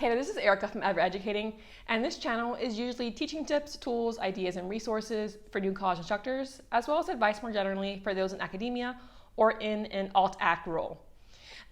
Hey there, this is Erica from Ever Educating, and this channel is usually teaching tips, tools, ideas, and resources for new college instructors, as well as advice more generally for those in academia or in an alt-act role.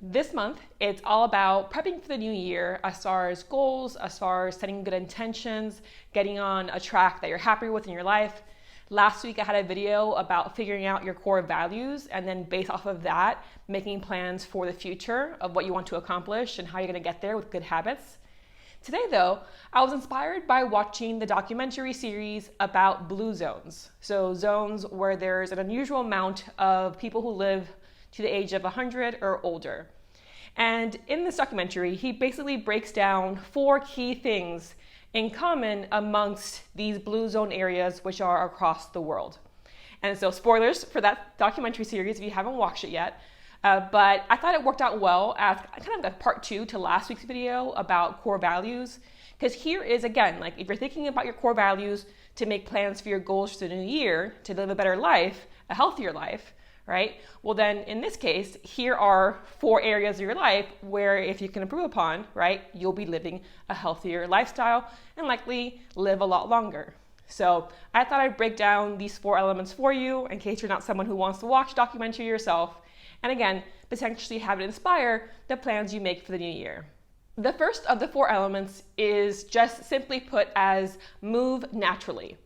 This month, it's all about prepping for the new year as far as goals, as far as setting good intentions, getting on a track that you're happy with in your life. Last week I had a video about figuring out your core values and then based off of that, making plans for the future of what you want to accomplish and how you're going to get there with good habits. Today though, I was inspired by watching the documentary series about blue zones. So zones where there's an unusual amount of people who live to the age of 100 or older. And in this documentary, he basically breaks down 4 key things in common amongst these blue zone areas which are across the world. And so spoilers for that documentary series if you haven't watched it yet, but I thought it worked out well as kind of a part 2 to last week's video about core values, because here is again, like if you're thinking about your core values to make plans for your goals for the new year, to live a better life, a healthier life, right? Well then in this case, here are 4 areas of your life where if you can improve upon, right, you'll be living a healthier lifestyle and likely live a lot longer. So I thought I'd break down these 4 elements for you in case you're not someone who wants to watch the documentary yourself, and again, potentially have it inspire the plans you make for the new year. The first of the 4 elements is just simply put as move naturally.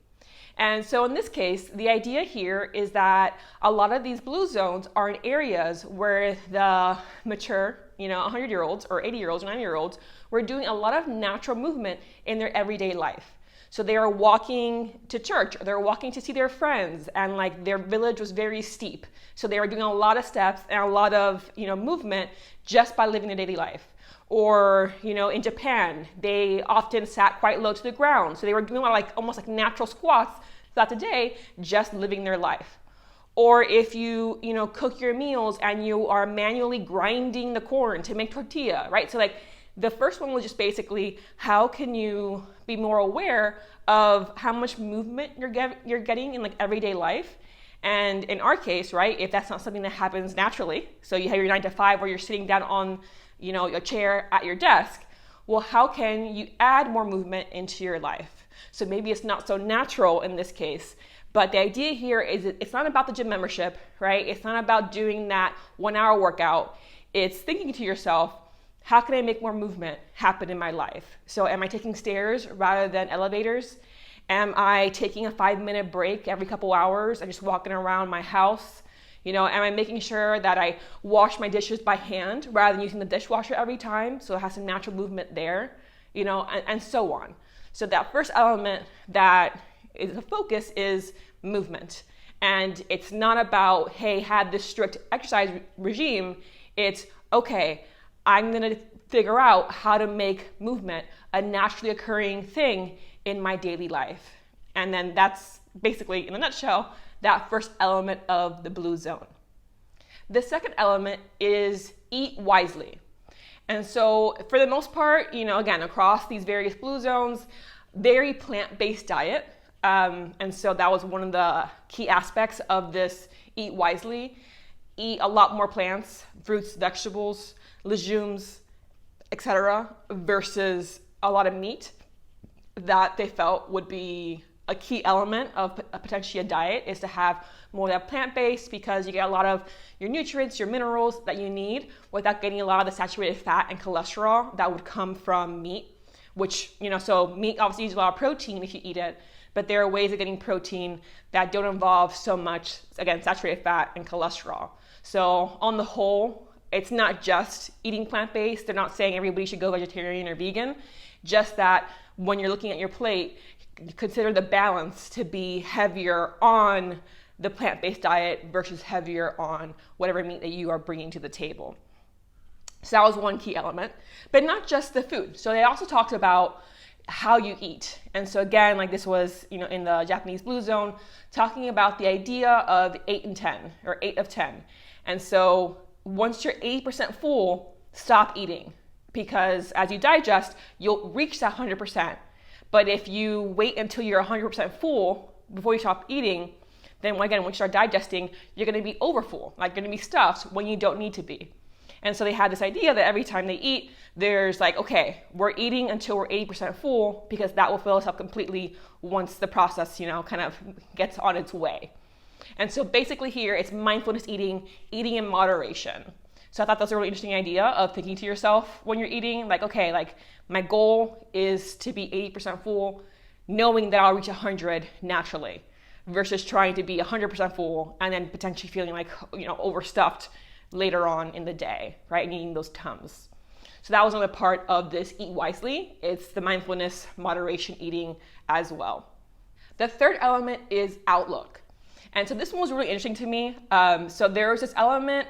And so in this case, the idea here is that a lot of these blue zones are in areas where the mature, 100-year-olds or 80-year-olds or 90-year-olds were doing a lot of natural movement in their everyday life. So they are walking to church, or they're walking to see their friends, and like their village was very steep. So they were doing a lot of steps and a lot of, movement just by living their daily life. Or, in Japan, they often sat quite low to the ground. So they were doing almost like natural squats throughout the day, just living their life. Or if you, cook your meals and you are manually grinding the corn to make tortilla, right? So like the first one was just basically, how can you be more aware of how much movement you're getting in like everyday life? And in our case, right, if that's not something that happens naturally, so you have your 9 to 5 where you're sitting down on your chair at your desk, well, how can you add more movement into your life? So maybe it's not so natural in this case, but the idea here is it's not about the gym membership, right? It's not about doing that 1-hour workout. It's thinking to yourself, how can I make more movement happen in my life? So am I taking stairs rather than elevators? Am I taking a 5-minute break every couple hours and just walking around my house? Am I making sure that I wash my dishes by hand rather than using the dishwasher every time, so it has some natural movement there, and so on. So that first element that is the focus is movement. And it's not about, hey, have this strict exercise regime. It's, okay, I'm gonna figure out how to make movement a naturally occurring thing in my daily life. And then that's basically, in a nutshell, that first element of the blue zone. The second element is eat wisely. And so for the most part, again, across these various blue zones, very plant-based diet. And so that was one of the key aspects of this eat wisely. Eat a lot more plants, fruits, vegetables, legumes, etc., versus a lot of meat that they felt would be a key element of potentially a diet, is to have more of that plant-based, because you get a lot of your nutrients, your minerals that you need without getting a lot of the saturated fat and cholesterol that would come from meat, which, so meat obviously uses a lot of protein if you eat it, but there are ways of getting protein that don't involve so much, again, saturated fat and cholesterol. So on the whole, it's not just eating plant-based. They're not saying everybody should go vegetarian or vegan, just that when you're looking at your plate, consider the balance to be heavier on the plant-based diet versus heavier on whatever meat that you are bringing to the table. So that was one key element, but not just the food. So they also talked about how you eat. And so again, like this was, in the Japanese blue zone, talking about the idea of 8 and 10, or 8 of 10. And so once you're 80% full, stop eating, because as you digest, you'll reach that 100%. But if you wait until you're 100% full before you stop eating, then again, when you start digesting, you're going to be overfull, like you're going to be stuffed when you don't need to be. And so they had this idea that every time they eat, there's like, okay, we're eating until we're 80% full, because that will fill us up completely once the process, kind of gets on its way. And so basically here, it's mindfulness eating, eating in moderation. So I thought that was a really interesting idea of thinking to yourself when you're eating, like, okay, like my goal is to be 80% full, knowing that I'll reach 100 naturally, versus trying to be 100% full and then potentially feeling like, overstuffed later on in the day, right? Needing those Tums. So that was another part of this Eat Wisely. It's the mindfulness moderation eating as well. The third element is outlook. And so this one was really interesting to me. So there was this element,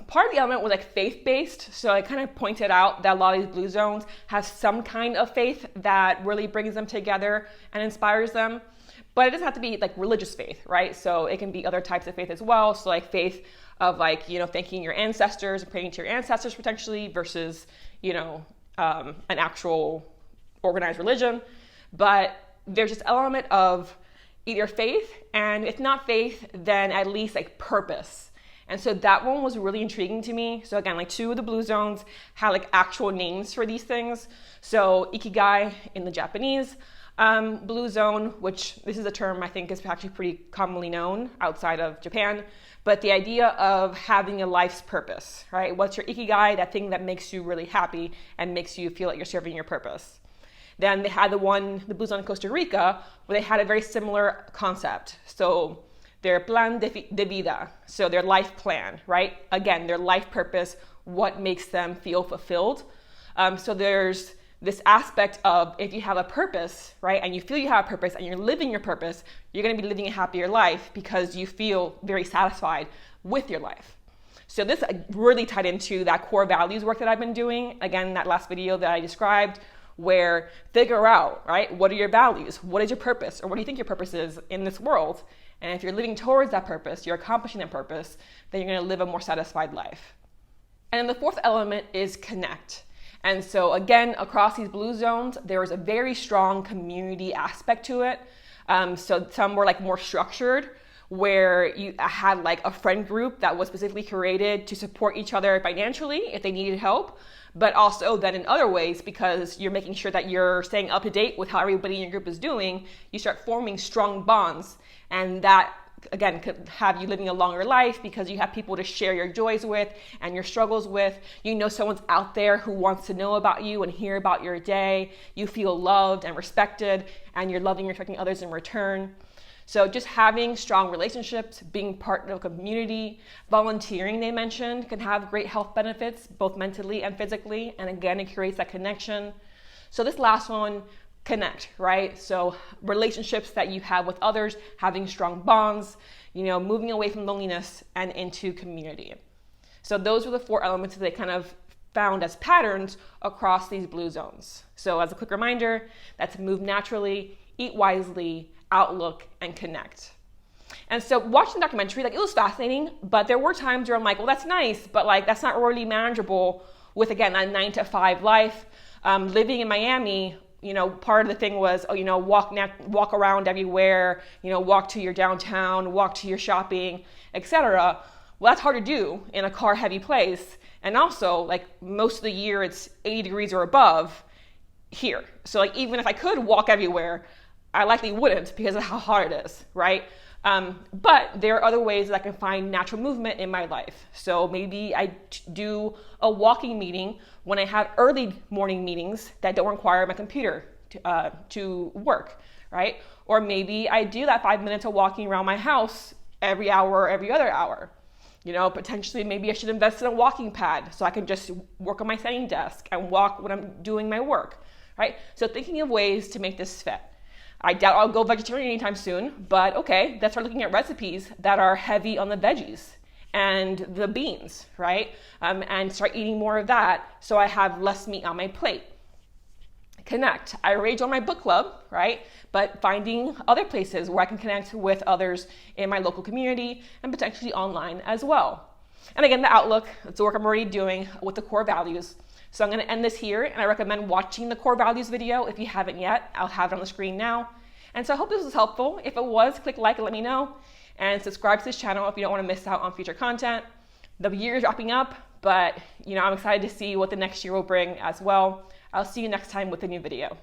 part of the element was like faith-based. So I kind of pointed out that a lot of these blue zones have some kind of faith that really brings them together and inspires them. But it doesn't have to be like religious faith, right? So it can be other types of faith as well. So like faith of like, thanking your ancestors and praying to your ancestors potentially versus, an actual organized religion. But there's this element of either faith, and if not faith, then at least like purpose. And so that one was really intriguing to me. So again, like 2 of the blue zones had like actual names for these things. So ikigai in the Japanese blue zone, which this is a term I think is actually pretty commonly known outside of Japan, but the idea of having a life's purpose, right? What's your ikigai, that thing that makes you really happy and makes you feel like you're serving your purpose. Then they had the blue zone in Costa Rica, where they had a very similar concept. So their plan de vida, so their life plan, right? Again, their life purpose, what makes them feel fulfilled. So there's this aspect of if you have a purpose, right, and you feel you have a purpose and you're living your purpose, you're going to be living a happier life because you feel very satisfied with your life. So this really tied into that core values work that I've been doing. Again, that last video that I described, where figure out, right, what are your values? What is your purpose? Or what do you think your purpose is in this world? And if you're living towards that purpose, you're accomplishing that purpose, then you're going to live a more satisfied life. And then the fourth element is connect. And so again, across these blue zones, there was a very strong community aspect to it. So some were like more structured, where you had like a friend group that was specifically created to support each other financially if they needed help, but also then in other ways, because you're making sure that you're staying up to date with how everybody in your group is doing, you start forming strong bonds. And that, again, could have you living a longer life because you have people to share your joys with and your struggles with. Someone's out there who wants to know about you and hear about your day. You feel loved and respected, and you're loving and respecting others in return. So just having strong relationships, being part of a community, volunteering, they mentioned, can have great health benefits, both mentally and physically. And again, it creates that connection. So this last one, connect, right? So relationships that you have with others, having strong bonds, moving away from loneliness and into community. So those were the 4 elements that they kind of found as patterns across these blue zones. So as a quick reminder, that's move naturally, eat wisely, outlook, and connect. And so watching the documentary, it was fascinating, but there were times where I'm like, well, that's nice, but that's not really manageable with, again, a 9-to-5 life. Living in Miami, part of the thing was, walk around everywhere, walk to your downtown, walk to your shopping, etc. Well, that's hard to do in a car heavy place. And also, most of the year it's 80 degrees or above here. So even if I could walk everywhere, I likely wouldn't because of how hard it is, right? But there are other ways that I can find natural movement in my life. So maybe I do a walking meeting when I have early morning meetings that don't require my computer to work, right? Or maybe I do that 5 minutes of walking around my house every hour or every other hour. Potentially maybe I should invest in a walking pad so I can just work on my standing desk and walk when I'm doing my work, right? So thinking of ways to make this fit. I doubt I'll go vegetarian anytime soon, but okay, let's start looking at recipes that are heavy on the veggies and the beans, right? And start eating more of that so I have less meat on my plate. Connect. I already joined my book club, right? But finding other places where I can connect with others in my local community and potentially online as well. And again, the outlook, it's the work I'm already doing with the core values. So I'm going to end this here, and I recommend watching the core values video if you haven't yet. I'll have it on the screen now. And so I hope this was helpful. If it was, click like and let me know. And subscribe to this channel if you don't want to miss out on future content. The year is wrapping up, but I'm excited to see what the next year will bring as well. I'll see you next time with a new video.